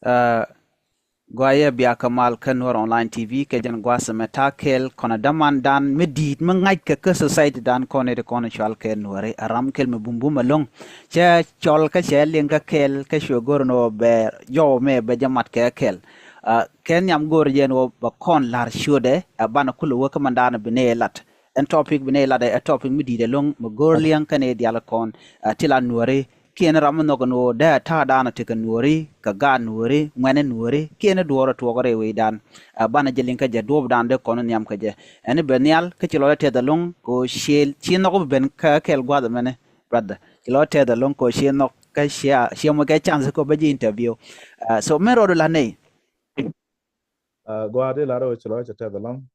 Uh, Gwaya biya kamal kan Nuer online TV ke jan gwasa metakel kona daman dan medit mengai ke society dan kone de kone chal ke Nuer aram kel me bumbu malong cha chol ka ling ka kel ka shogor no be yo me be jamat ke kel ken yam gor yen wo ba kon lar shode bana kulu wo kamandana bine lat en topic bine lat a topic medit de long mo gor liang kane diala kon tila Nuer kien ram no no da ta dana te kan nuri ka ga nuri ngene nuri kien duoro to gore we dan bana jelin ka je dob dan de kono nyam ka je ene benial ka ti lo te da long ko shel chin no ben ka kel gwa da mene brother ti lo te da long ko shin no ka shia mo ka chance ko be interview so mero la nei Go ahead, Laro, it's a lot of long.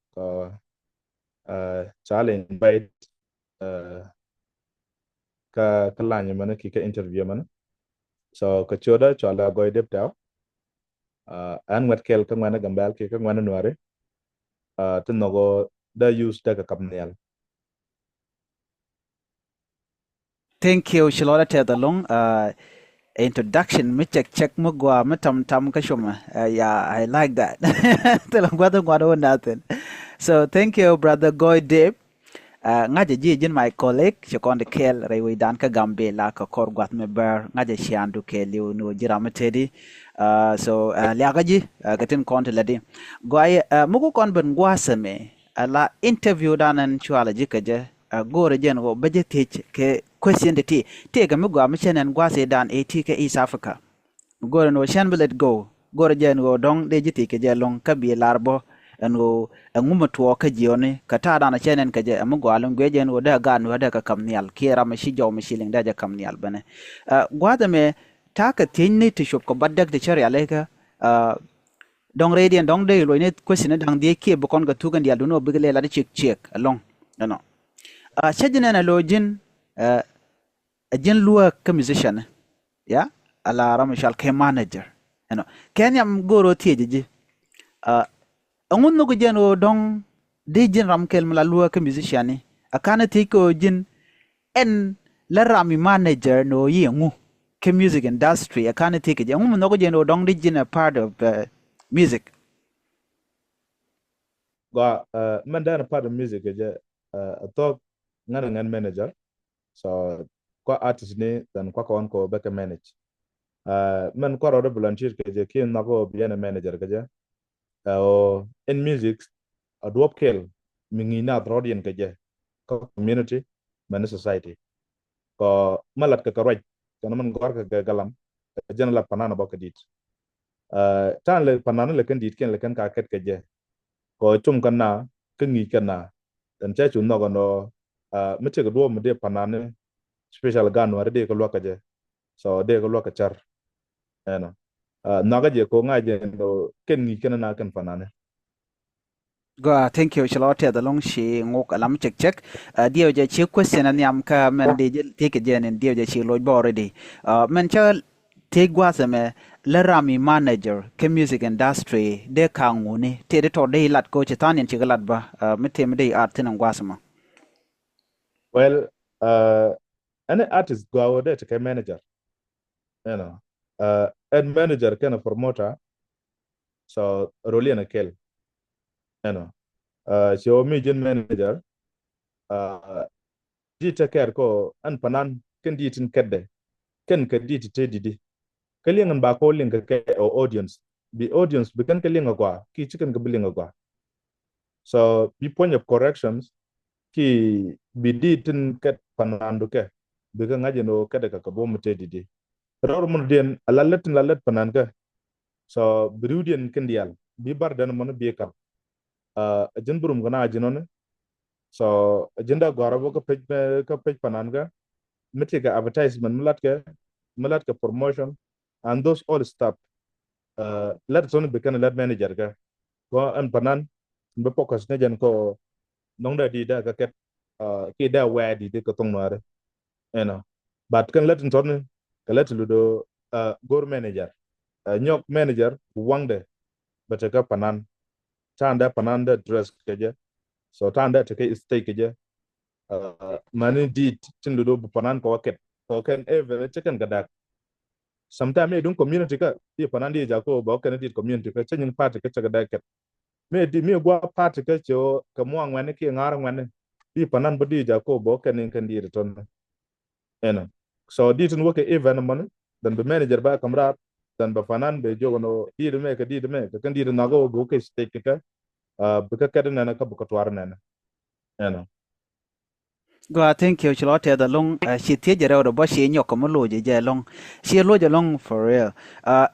Challenge invite ka lanya mana kika interview mana. So ka choda chola go dep tao. An wat kel ka ngwana gambal kika ngwana nuare. Tin nogo da use da ka kapnial. thank you shilora te da long introduction me check mo gwa me tam ka shuma yeah I like that te lo gwa nothing so thank you brother Goy Dip ngaje ji jin my colleague chekonde kel rewi dan ka gambe la ka kor gwat me ber ngaje shiandu ke liu no jirama tedi so liaga ji gatin konte ladi goy mugo kon ben gwasame la interview danan chuala ji kaje gore jen go beje tich ke question de ti ga mugo am chenen gwase dan eti ke East Africa gore no shan let go gore jen go dong de jiti ke je long ka bi larbo anu nguma tuwo ka jione ka ta dana chenen ka je amu gwalum gwejen wo da gan wo da ka kamnial kira ma shi jaw ma shiling da ja kamnial bane gwada me ta ka tinni ti shop ko baddak de chari alega dong radian dong de lo ne question dang de ke bu kon ga tugan ya duno bigle la de chek along no chejene na lo jin jin luwa ka musician ya ala ramashal ke manager kenyam goro tieji angun no jen o dong de jin ram kel mala lua ka musician akana ti ko jin en la rami manager no yengu ke music industry akana ti ke angun no jen o dong de jin a part of music Go man da part of music je talk ngan manager. So kwa artist ni dan kwa kawan ko beka manage. Man kwa ro volunteer ke je kin nako biena manager ke je. In music adwop kel mingina drodian ke je ko community man society ko malat ka karaj kana man gor ka galam jen la panana bok dit tan le panana le kan dit ken le kan ka ket ke je ko chum kana ke ngi kana dan cha chun no no mete ko do mo de panana special gan war de ko lo ka je so de ko lo ka char eno naga je ko ngaje no ken ngi kana na kan panana. go thank you charlotte the long she ngok alam check dio je chi question an yam ka men de take je nen dio je chi lo bo already men cha te gwa me la rami manager ke music industry de ka nguni te de to de lat ko chetan yen chi lat ba mete me de art tin gwa sama Well, any artist go out there to ke manager, you know, and manager kind of promoter, so roli na kel, you know, so me gen manager, di take care ko an panan ken di tin kedde, ken ke di te didi, kelingan ba ko ling ke audience, the audience began kelinga kwa, ki chicken ke bilinga kwa, so be point of corrections, ki bi di tin ket panan do ke, began ngaje no kedde ka bo mate didi. Ror mun den lalet panan ka so brudien kendial bi bar dan mon bi ka jin burum gana jinon so jinda gorabo ka page panan ka meti ka advertisement mulat ka promotion and those all stuff let on be kan let manager ka go an panan be focus ne jan ko nong da di da ka ket ki da wa di ka tong nore you know but kan let on ka let ludo gor manager nyok manager wangde bata ka panan tanda pananda dress keje so tanda take stay keje mani dit tindu do panan ko ket so ken even chicken gadak sometimes me dun community ka ti panandi ja ko ba kan di community ka chen party ka chaga da ket me di me gwa party ka cho ka mo ngwan ki ngar ngwan ti panan bodi ja ko ba kan di return ena so di tun woke even man dan be manager ba kamra dan ba fanan be jogo no di de me ka kan di na go ke stake ka bu ka kada na ka bu ka twar na ena Go thank you chilo te da long shi te jere ro bo shi nyoko mo lo je long shi lo je long for real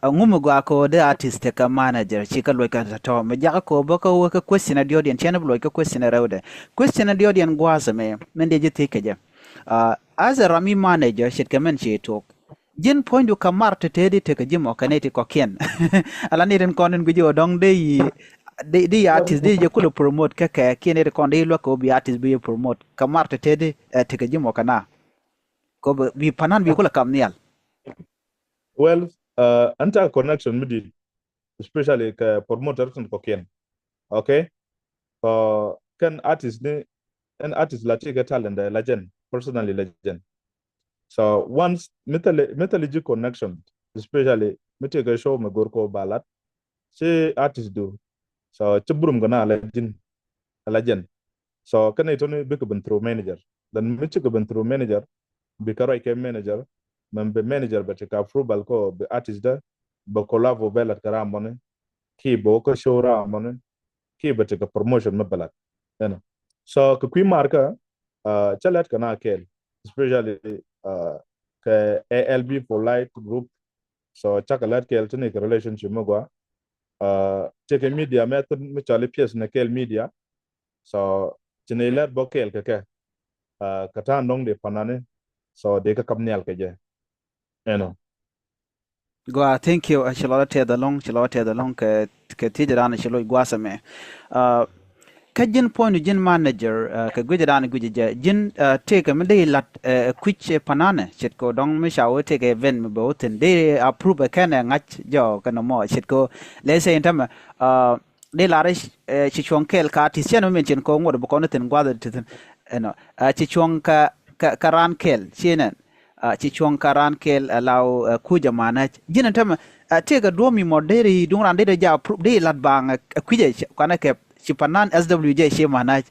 ngumu go ko the artist te ka manager shi ka lo ka to me ja ko bo ko ka question adi audience chen lo ka question rewde question adi audience go asame men de je te ke je as a rami manager shi ka men shi to jin point du kamar te te te ka jimo kaneti ko ken ala ni ren konen gujo dong de artist de je kulo promote ka kene de kon de lo ko bi artist bi promote kamar te te te ka jimo kana ko bi panan bi kula kamnial well anta connection midi especially ka promoter tun ko ken okay kan artist ne an artist la take talent legend personally legend so once metallurgy connection especially metega show me gorko balat she artist do so chibrum gana legend so kan ito ne big ban through manager dan mi chiga ban through manager bi karo ke manager man be manager ba ka approval ko be artist da ba collabo belat kara mone ki bo ko show ra mone ki ba ka promotion mabalat you so ka kui marka chalet kana kel especially ka ALB for light group so chakalat kel tene ka relationship magwa take media method mi chale piece na kel media so tene let bo kel ka kata nong de panane so de ka kamnial ke je you know go thank you chilo te da long ka ti jara na chilo gwasame ka jin point jin manager ka gujaran gujja jin te ka mede lat kuch panane chet ko dong mi shawo te ka event mi bo ten de approve ka na ngach jo ka no mo chet ko le se intam de la re chi chon kel ka ti chen men chen ko ngod bo ko ten gwa de ten no chi chon ka ran kel chenen chi chon ka ran kel law ku jamana jin intam te ka do mi moderi dung ran de ja approve de lat bang kuje kana ke Chipanan SWJ she manage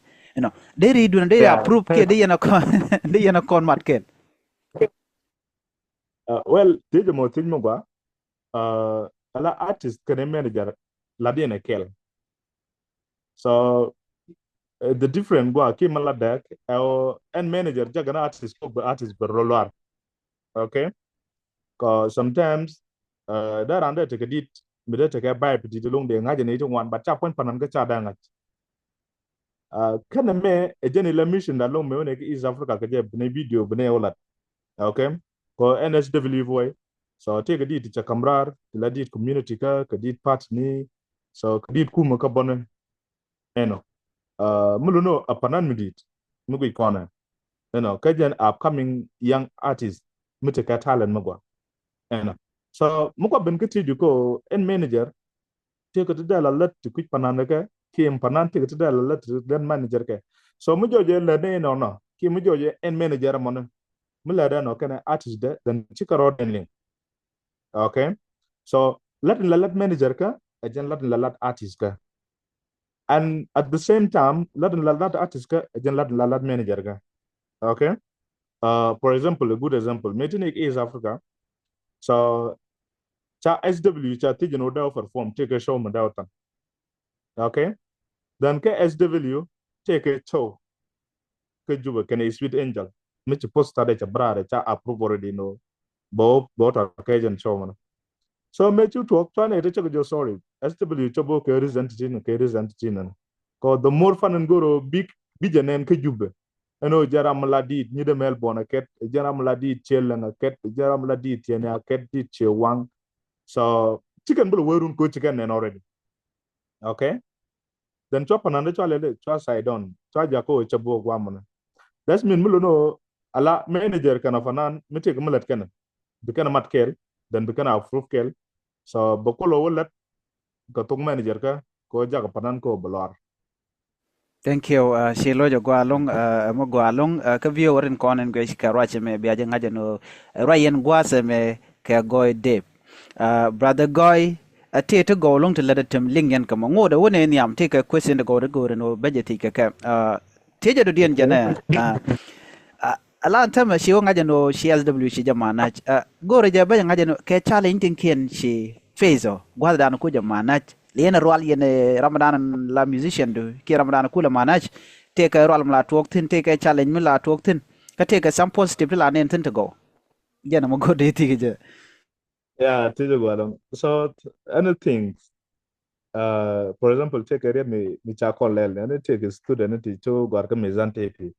they read when they approve ke they yana kon mat ken well de mo tin mo gwa ala artist kan manager la de na kel so the different gwa ki mala dak and manager jagana artist ko artist ber rolar okay cause sometimes that under take a dit mi de take a buy piti de long de ngaje ne to wan but cha pon panan ga cha da ngach kana me e jeni la mission da long me ne ki East Africa ka je ne video bne olat okay ko NSW boy so take a dit cha kamrar la dit community ka dit part ni so ka dit kuma ka bonne eno muluno apanan mi dit mu ko kona kajan upcoming young artist mutaka talent magwa so muko ben kiti ko en manager te ko da la lat ku panana ka kim panan te ko da la lat den manager ka so mu joje la ne no ki mu joje en manager mon mu la da no kana artist da dan cikaro den link okay so lat manager ka ajan lat artist ka and at the same time lat artist ka ajan lat manager ka okay for example a good example Metinic is Africa so cha SW cha tijin oda perform take a show madawtan okay then ke SW take a show ke juba can a sweet angel which post ta cha brother cha approve already no bo ta occasion show man so me chu talk to na ita jo sorry SW chobo ke resent tin ko the more fun and go big bijanen ke juba eno jaram ladit ni de Melbourne ket jaram ladit chelanga ket jaram ladit yana ket dit chewang so chicken bulu werun ko chicken and already okay then chop another chale chwa side on chwa jako chabo gwamana that's mean mulu no ala manager kana fanan mite kamalat kana bikana matkel then bikana approve kel so bokolo wolat ka tung manager ka ko jaga panan ko balor thank you shilo jo gwalong mo gwalong ka view ren konen go shi karwache me biaje ngaje no rayen gwase me ke goy de brother goy ate to go long to let it ling yan kama ngoda wone ni am take a question to go no budget ke teje do dien jana ala tama shi wonga jano shi SW shi jamana gore ja ba ngaje no ke challenge tin kien shi fezo gwada dan ku jamana lena rwal yene ramadan la musician do ki ramadan kula manach te ka rwal mla tok tin te ka challenge mi la tok tin ka te ka some positive la nen tin to go jana mo go de ti je Yeah, tijo gwadam. So anything, for example, take area mi chakol lel, and take a student to cho gwarka mizan take.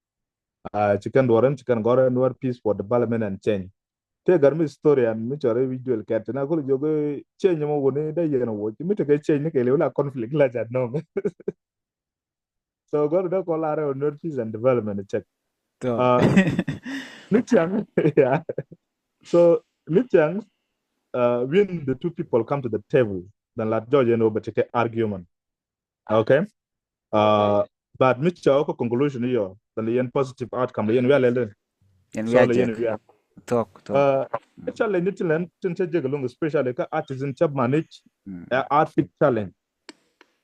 Chicken doran, chicken goran, war peace for development and change. Take garmi story and mi chore visual cat. Na ko jogo change mo wone da yena wo. Mi take change ne kele wala conflict la jad no. So go to call are on peace and development check. to Uh, Lichang, yeah. So Lichang, when the two people come to the table, then like George and Robert take argument. Okay. Uh, but Mitchell conclusion here, then the end positive outcome. The end we are learning. en So wiya the jek end we are. tok Challenge it learn to take along, especially ka artisan chap manage outfit challenge.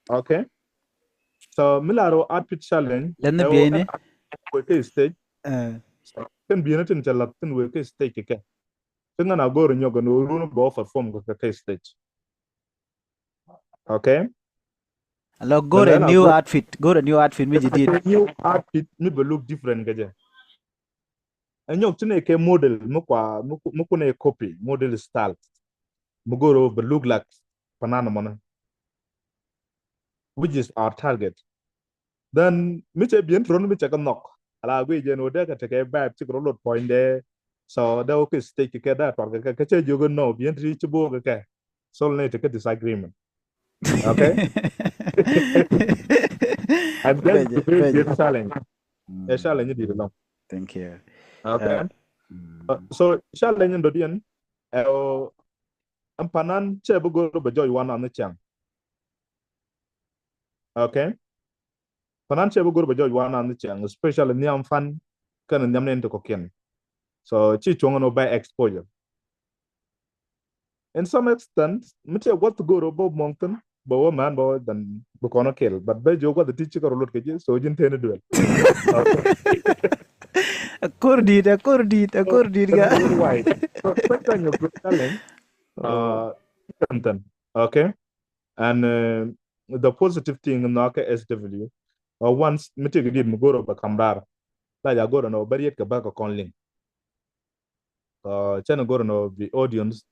Okay. So Milaro outfit challenge. len ne An biene work stage. Can be nothing to Latin work stage. Tinga na go nyoga no runu go for form go ka stage. Okay. lo Then gore go new outfit mi jidit new outfit me be look different gaje. And you tune ke model muko na copy model style. Mugoro be look like banana mana, which is our target. Then me che bien tron me che ka knock. Ala we je no de ka take back to road point there. So the okay stake ke da to ka che jogo no bien tri chibo ka. So ne take a disagreement. Okay. And then beje the very beje great challenge. A challenge did long. thank you Okay. So challenge ndo dien ampanan che bugo be joy one on the chang. Okay. Panan che bugo be joy one on the chang, especially niam fan kan niam nen to kokien. So chi chonga no by exposure. In some extent, mche what to go robo mountain, but what man bo than bukono kill. But be jogo the teacher ko lot keje so jin tene duel. Kurdit ga. Why? So second your challenge content. Okay. And the positive thing in Naka SW, once Mitig did Mugoro Bakambar, like I go to know, but yet Kabaka Conling. Channel go to know the audience,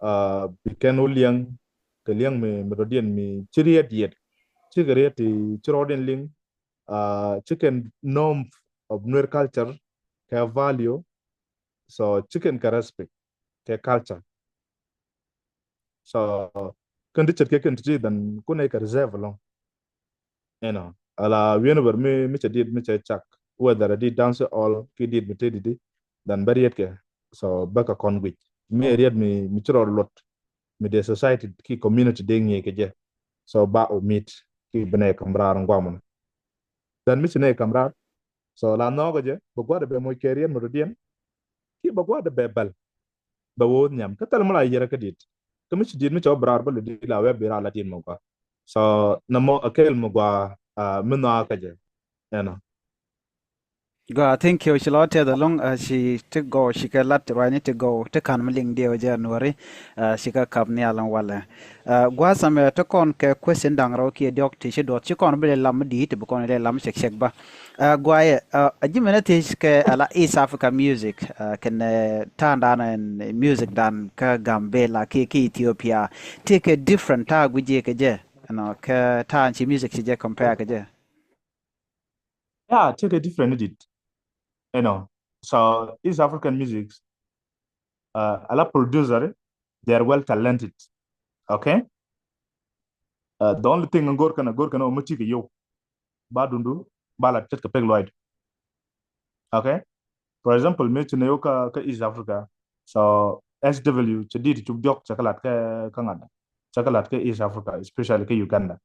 Bikan Uliang, the Liang me, Melodian me, Chiriat yet, Chigaret, Chirodin Ling, chicken norm of Nuer culture, care value, so chicken can respect, care culture. So, condition can to then couldn't reserve along. You know, ala whenever me did me check whether I did dance all ki did me did then very yet ke so back a convict me read me chro lot me the society ki community ding ye ke je so ba o meet ki bene kamrar ngwamon then me ne kamrar so la no go je bo gwa de be mo kerien mo dien ki bo gwa de be bal ba wo nyam ka tal mala yere ka dit ka me did me cho brar ba le di la we be ra la tin mo kwa so na mo akel mo gwa me no ka je you know. Go, I think you should lot the long she to go, she can let right to go to can mling deal January, she can come near and walla. Gwa some to con question dang rocky doc tissue dot you can't be lam di to become a lam shake ba. Gwa a Jimenez ala East Africa music can turn down and music than ka Gambela, Kiki Ethiopia. Take a different tag with Jake, and ka tan she music she compare ka. Yeah, take a different edit. You know, so East African music, a lot producer, they are well talented. Okay. The only thing Ngor kana omuchi ke yo badundu bala tetka pegloid. Okay. For example, me chine yo ka East Africa. So SW chedi to jok chakalat ka kangada. Chakalat ke East Africa, especially ke Uganda.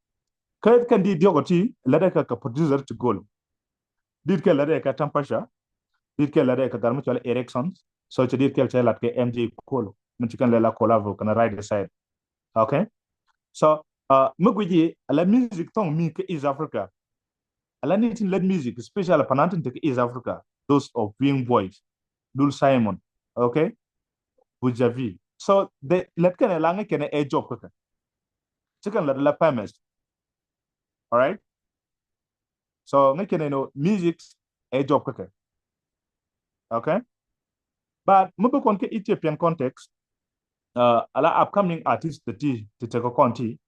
Kan di diogoti lada ka producer to goal. Did ke lada ka tampasha. Did ke lada ka garmu chala Ericsson. So chedi ke chalat ke MJ Kolo. chicken lela collabo kana right side. Okay, so mugwiji ala music tong mi ke East Africa, ala nitin let music especially panantin to East Africa, those of being boys, Dul Simon, okay, Bujavi. So they let kana lange kana a job kaka chicken la famous, all right. So nge kana no music a job kaka, okay. But mubukon ke Ethiopian context, ala upcoming artists the to take a conti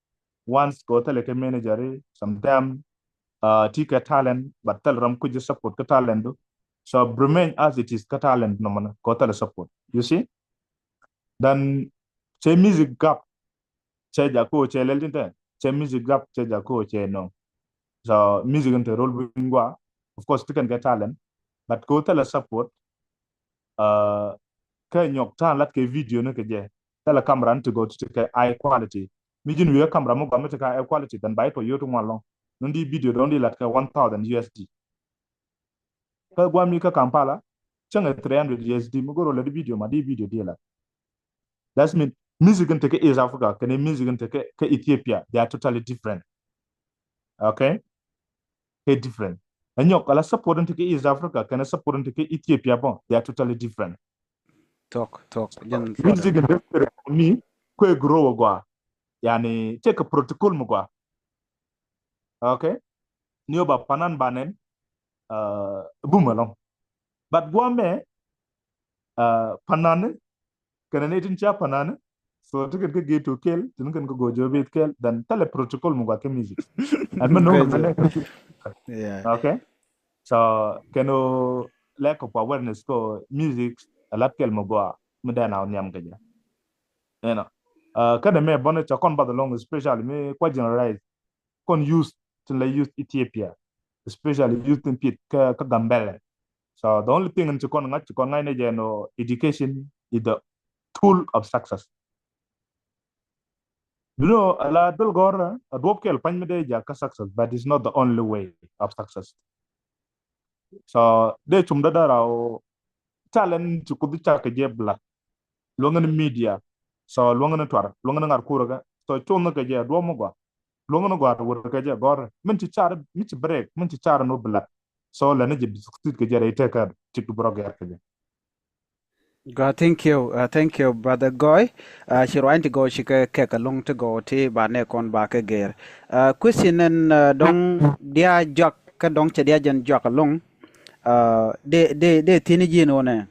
once go tele ke manager sometimes tika talent but tell ram kuji support ka talent do. So remain as it is ka talent no man go tele support, you see. Then che music gap che jako che lelinte che music gap che jako che no. So music inte role bingwa, of course you can get talent but go tele support ka nyok tan lat ke video ne ke je tele camera to go to ke high quality mi jin wi camera mo ba ka high quality dan bai to yoto ngalo ndi video don di lat ka 1000 USD ka gwa mi ka Kampala changa 300 USD mo goro la di video ma di video di la. That's mean music inte ke East Africa ke music inte ke Ethiopia, they are totally different, okay, they different. And nyok ala support inte ke East Africa ke support inte ke Ethiopia bon, they are totally different. talk jen further. Music industry mi ko grow gwa yani take a protocol mo gwa, okay, niyo ba panan banen bumalong but gwa me panan kana ne tin cha panan so ticket ke get to kel tin kan go jobe kel dan tele protocol mo gwa ke music and man no man Yeah. okay. So keno lack of awareness ko music alat kel mo gwa mudana nyam gaja, you know. Kada me bonnet cha kon ba the long especially me kwa generalize kon use to la use Ethiopia especially youth in pit ka gambele. So the only thing in kon ngai ne no education is the tool of success. You know, ala dul gora adwop kel pan me de ja ka success but it's not the only way of success. So de chum da dara talent to kudu cha ka je black longan media so longan twar longan ngar kuraga so chum ka je do mo gwa longan gwa wor ka je gor min ci char mi ci break min ci char no black so la ne je biskut ka je rete ka ci du broger ka je. God, thank you, brother Goy. She want to go. She ke long to go. Ti ba ne kon ba ke ger. Question and dong dia jok ke dong che dia jen jok long. De tini jino ne.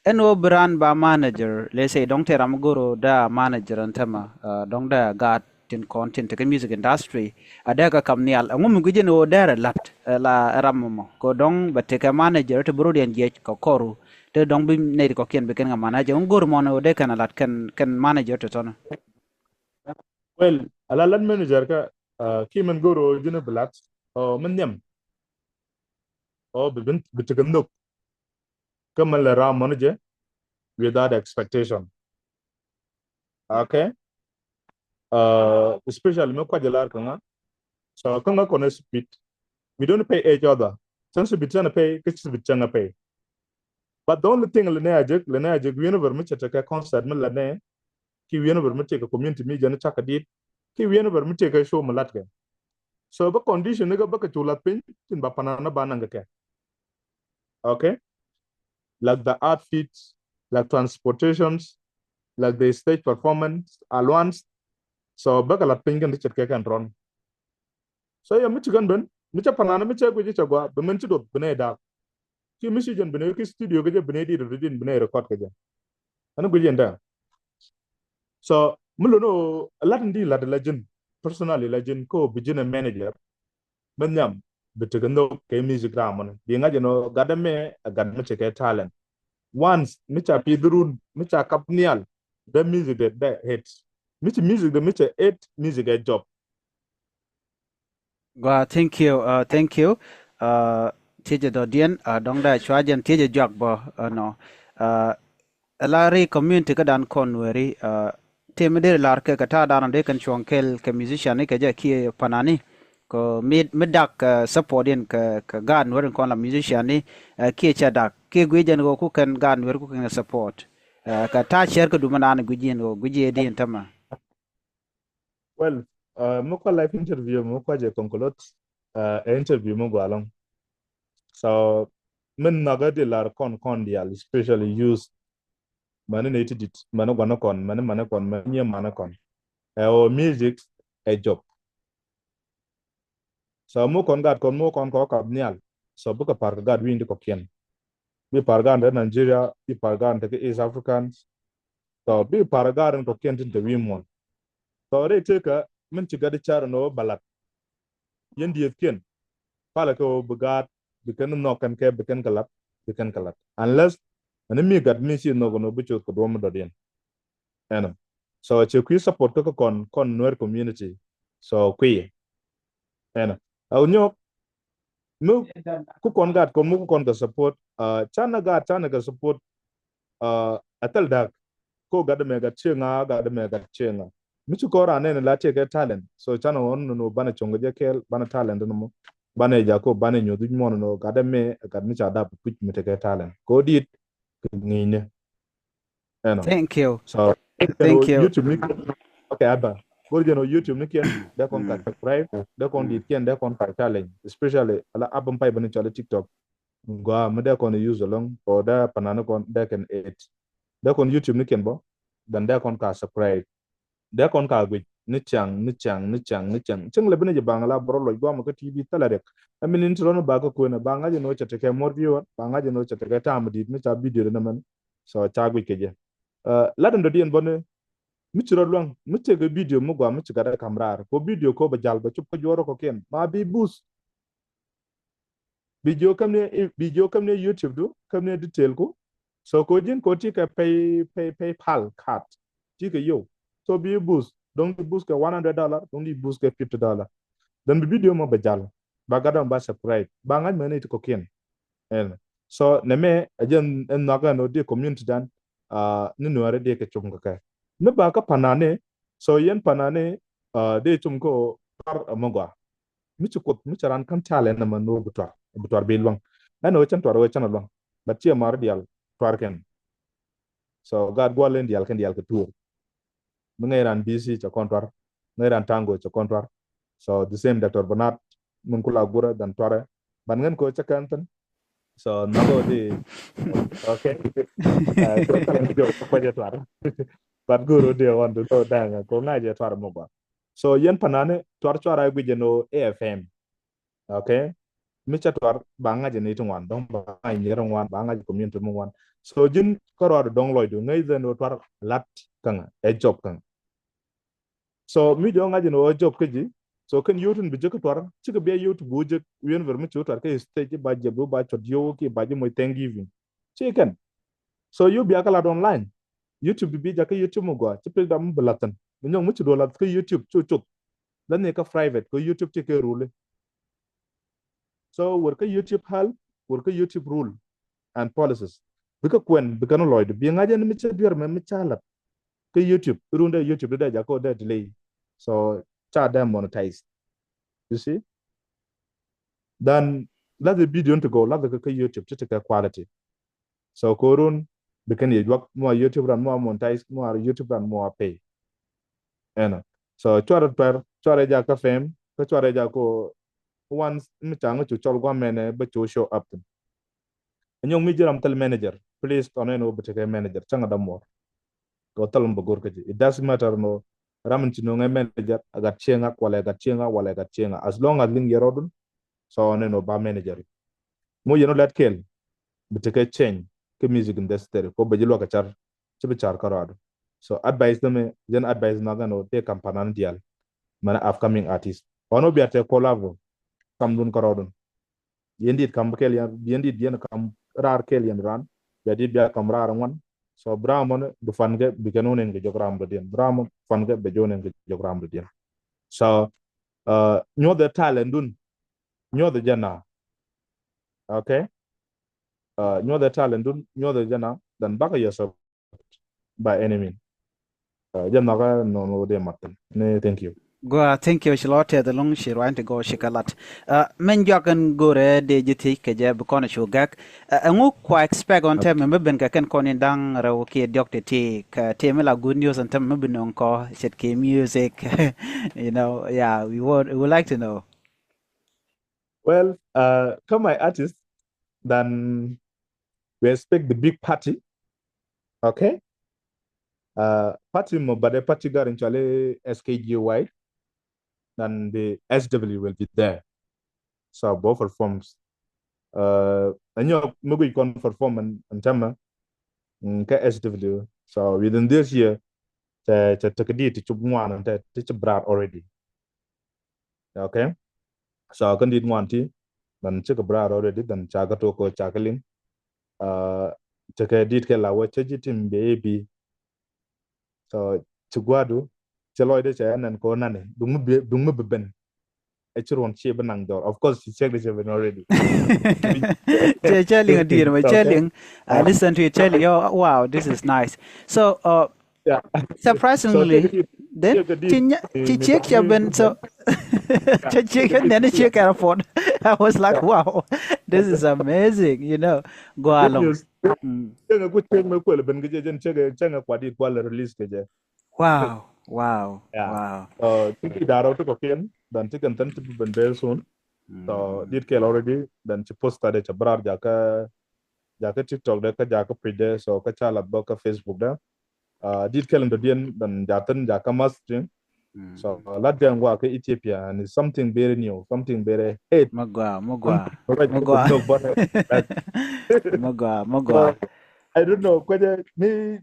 Eno brand ba manager. Let's say dong te ramgoro da manager antama. Dong da gat in content ke music industry. Ada ka kamnial. Ngum gujin o dare lat la ramomo. Ko dong ba te ka manager te bro dian je ko koru. Te dong bi ne ko ken be ken nga manager ngor mo no de kan lat ken manager to tono. Well ala lan manager ka ki man goro jina black o man nyam o bibin bitigandok kamal ra manager without expectation, okay. Especially me kwa jalar kanga so kanga kone speed we don't pay each other since we trying to pay kids we trying to pay but the only thing lene ajek we never me chata concert me lene ki we never me take a community me jana chaka dit ki we never me take a show me latke so the condition nega baka chulat pin tin ba panana bananga ke, okay, like the outfits, like transportations, like the stage performance allowance. So baka lat pin kan chet kan ron so ya michigan ben micha panana micha ko jicha gwa be men ci dot bene da ki michigan bene ki studio ga je bene di redin bene record ka je ana go jenda so mulo no lat ndi lat legend personally legend ko bijina manager ben nyam bitugando ke music ramon bi nga no gadame gad micha ke talent once micha pidrun micha kapnial the music that hits micha music the micha eight music a job. God, thank you. Tije do dien dong da chwa jen tije jok bo no. La re community ka dan kon weri teme de lar ke kata dan de kan chong kel ke musician ni ke ja ki panani ko midak support yen ka gan wer kon la musician ni ki cha dak ki gwe jen go ku kan gan wer ku kan support ka ta share ka duma na gujin o guje din tama. Well, mo ko live interview mo ko je konkolot interview mo gwalong. So men naga de lar kon dial especially use mane ne tidit mane gwana kon mane kon mane mane kon. O music a job. So mo kon ko kabnial. So buka par gad windi ko kien. Bi par gad Nigeria, bi par gad the East Africans. So bi par gad ko kien tin the wimon. So they take a min ci gadi char no balat. Yendi kien. Pala ko bugat bikan no kan ke bikan kalat. Unless and me gat me si no go bicho ko do mo do den. Eno. So che ku support ko kon Nuer community. So ku eno. Au nyo mu ku kon gat kon mu kon ka support chana ka support atal dak ko gada me gat chenga michu ko ra ne la che ke talent so chana on no bana chongo je kel bana talent no mo bana ja ko bana nyodu mo no gada me gad mi cha da put mi te ke talent ko dit ngine eno Thank you. so Thank you. YouTube ni okay aba go je no YouTube ni ken da kon ka subscribe da kon dit ken da kon ka talent especially ala abam pay bana chala TikTok go ma da kon use along or da panana kon da can eat da kon YouTube ni ken bo dan da kon ka subscribe da kon ka gwe ni chang cheng le bene je bangala bro lo gwa mo ka TV tala rek amin intro no ba ko na banga je no chete ke more viewer banga je no chete ke tam dit mi cha video na man so cha gwe ke je la dan do dien bonne mi chiro long mi che ke video mo gwa mi che ga kamrar ko video ko ba jal ba chup ko joro ko ken ma bi boost video kam ne YouTube do kam ne detail ko so ko jin ko ti ka pay pal card ti ka yo so bi boost donc di boost ka $100 donc di boost ka $50 dan bi video mo ba jall ba gadam ba subscribe ba ngaj mene ko ken en so ne me ajen en naga no di community dan ni no are de ka chum ka ne ba ka panane so yen panane de chum ko par amogwa mi charan kan chale na man no butar bilwang ano chan twar we chan long but chia mar dial twar ken so god gwalen dial ken dial ka tour mengeran bc cha kontwar mengeran tango cha kontwar so the same Dr. Bernard mun kula gura dan tware ban ngen ko cha kan so nago di okay so kan jo ko je twar but guru de on do danga ko na je twar mo ba so yen panane twar ay gujeno AFM okay mi chatwar ba nga je ni tungwan dong ba ai ni rongwan ba nga community mo wan so jin koror dong loy do ngai zen twar lat kanga e job kanga so mi do nga je no job keji so kan yotun bi jeka twar ci be yotu bo je wen ver mi twar ke stage ba je bo ba chod yo ki ba je mo thanksgiving ci kan so you bi akala online YouTube bi jaka YouTube mo gwa ci pe dam belatan mi nyong mi ci do lat ke YouTube chuchuk dan ne ka private ko YouTube ci ke rule so work YouTube help work YouTube rule and policies bika kwen bika no loid bi ngaje ni miche bier me michalat ke YouTube runde YouTube da jako da delay so cha da monetize you see then let the video to go let the ke YouTube to take quality so korun bika ni wak mo YouTube ran mo monetize mo YouTube ran mo pay ena so chwara ja ka fame ko chwara ja ko once mi chango chu chol gwa mene ba chu show up nyong mi jiram tel manager please tonen but manager changa da mo go talum bagor kaji it doesn't matter no ramen chino ngai manager agat chenga as long as ling yerodun so no ba manager mo yeno let kel but change ke music industry ko ba jilo ka char chibi char karado so advice them then advice na gano te kampanan dial mana upcoming artist ono biate collabo kam dun karodun yendit kam kel yendit yen kam rar kel yen ran jadi biya kam rar wan so bramon du fange bi kanonen ge jogram do den bramon fange be jonen ge jogram do den so nyo the talent dun nyo the jana okay nyo the talent dun nyo the jana dan baka yourself by any mean jana ga no no de matten ne thank you Go, thank you, Charlotte. The long she want to go shikalat. Men jogan go re de jiti ke je bukona shugak. Ngu kwa expect on tem me ben ka ken konin dang ra ke diok te ti ka te me la good news on tem me ben on ko set ke music. Yeah, we would like to know. Well, come my artist, then we expect the big party, okay? Party mo, but the party got into SKGY, then the SW will be there. So both performs. And you maybe can perform and tema SW. So within this year, to take a deal to chụp one and to chụp brad already. Okay. So can did one tea, then check a brad already, then chaga toko chakaling. Take a deal la wa chajitim baby. So chugwadu cheloide chan and ko nane dung mu ben. Actually, shape and door. Of course, she checked the shape already. Chelling a dear, my Okay. chelling. I listen to you chelling. Oh, wow, this is nice. So, Yeah. So surprisingly, then take a deed. check your ben so check and then check airport. I was like, wow, this is amazing. Go Good along. news. Check a good check me kwele ben gije jen check a kwadi kwale release keje. Wow, wow, Yeah. wow. Tiki daro to koken dan tikan tan to ben very soon. So did kel already dan ci post ade ca brar jaka TikTok de ka jaka page so ka chala ba ka Facebook da. Did kel ndo dien dan jatan jaka mas stream. So Latvian work Ethiopia and it's something very new, something very hate, Magua, something magua, right magua, nobody like. magua, So magua. I don't know whether me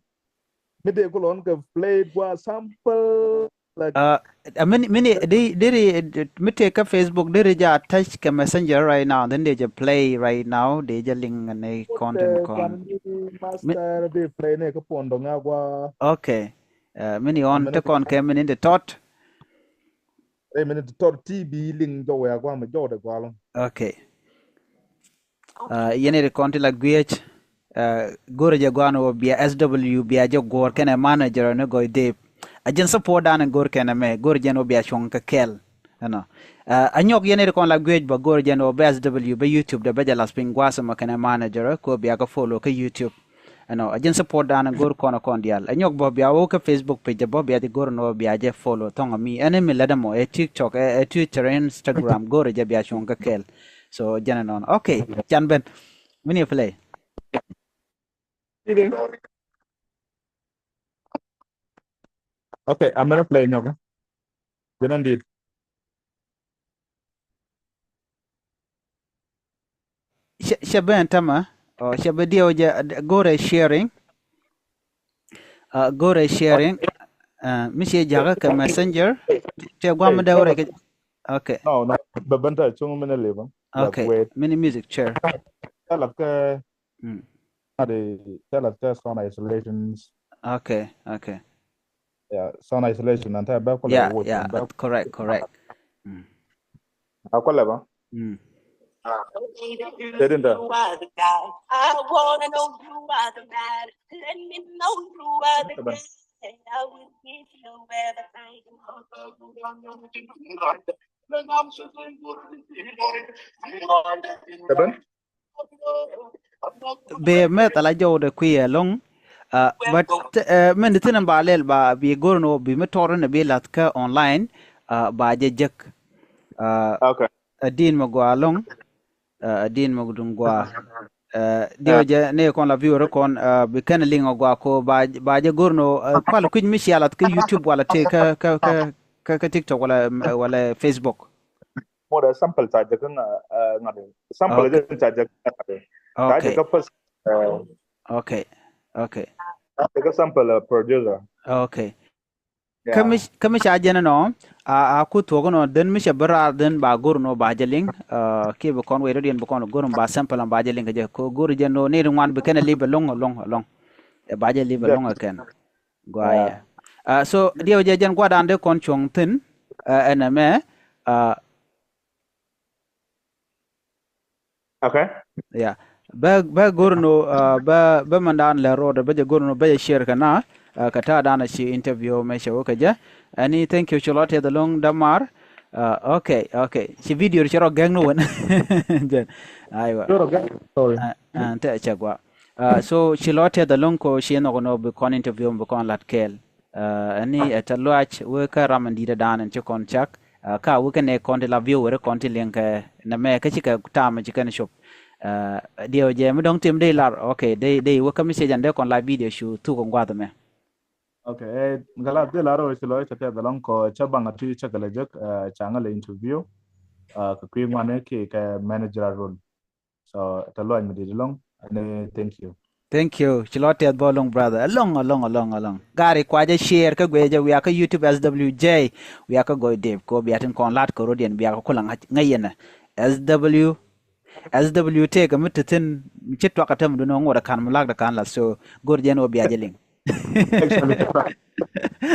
they go on个 played was sample like Uh, many me take a Facebook. They just touch the messenger right now. Then they just play right now. They just link and they content con. master they play ne ka pondo nga gwa Okay. Many on amene take on came in the thought. re mene to TV link jo ya gwa me jo de gwa lo. Okay. Yene the content like GH. Gore jagwano bia SW bia jo gor kene manager no go de. Ajen support dan and gor kene me gor jeno bia chong ka kel. Anyok yene the con like GH ba gor jeno bia SW ba YouTube de beja las pingwasa ma kene manager ko bia ka follow ka YouTube. Ajen support dan and gor kono kondial. Anyok bo bia wo ka Facebook page bo bia de gor no bia je follow tonga mi ene mi ledamo TikTok Twitter Instagram gor je bia chong ka kel. So jena non. Okay, Jan Ben. Mini play. Okay, I'm gonna play nyoga. Then did. Shaban Tama or Shabadio Gore sharing, Gore sharing, Monsieur Jaraka Messenger, Hey, Tiaguamadore. Okay, no, babanta chung mene leba. Like okay, wait, mini music chair. tell us Mm. tell us sound isolations. Okay, okay. Yeah, sound isolation and type back Yeah, what yeah, back. correct, correct. Mm. Akwala Mm. didn't I wanna know you are the man. Let me know you are the man. I will give you Seven? Be met a la joe the queer long. But men the tin balel ba be gorno be metoran be latka online ba je jek Okay. din mo go along din mo dungwa dio je ne kon la viewer kon be kan lingo gwa ko ba je gorno kwal kuj mi shalat ka YouTube wala te ka TikTok wala Facebook. More the sample charge kan ngade. Sample Okay, je charge ngade. Charge okay, ka pas okay, okay, ka sample producer. okay. Yeah. Kamish ajena no aku togo no den misha bara den ba gur no ba jaling ke be kon wero den be kon gur ba sample ba jaling je ko gur je no ni wan be kana libe long e ba je libe Yeah. long ken gwaya so dio je jen gwada ande kon chong tin ename Okay. ya ba gur no ba mandan le roda ba je gur no ba je share kana kata dana shi interview me shi woka ja ani thank you cholote the long damar okay shi video chiro gang no won jen aywa Sorry. ante chagwa so cholote the long ko shi no no be kon interview be kon lat kel ani etalwach we ka ramandira dana ci kon chak ka we ne kon la viewer kon ti link na me ka ci ka tama ci kan shop điều je mi dong tim dei lar okay dei we ka message ande kon la video shu tu ko ngwa me Okay, ngala de laro silo chate dalong ko chabang atu chakala jak changala interview ka kwi ngwane ke manager role. So talo ay medi dalong and thank you. thank you chilote bolong brother along gari kwaje share ka gweje we ka youtube swj we ka go dev ko biatin kon lat ko rodien biya ko lang ngayena SWT ga mutatin chitwa ka tam duno ngora kan mulak da kan la so gorjen o biya jeling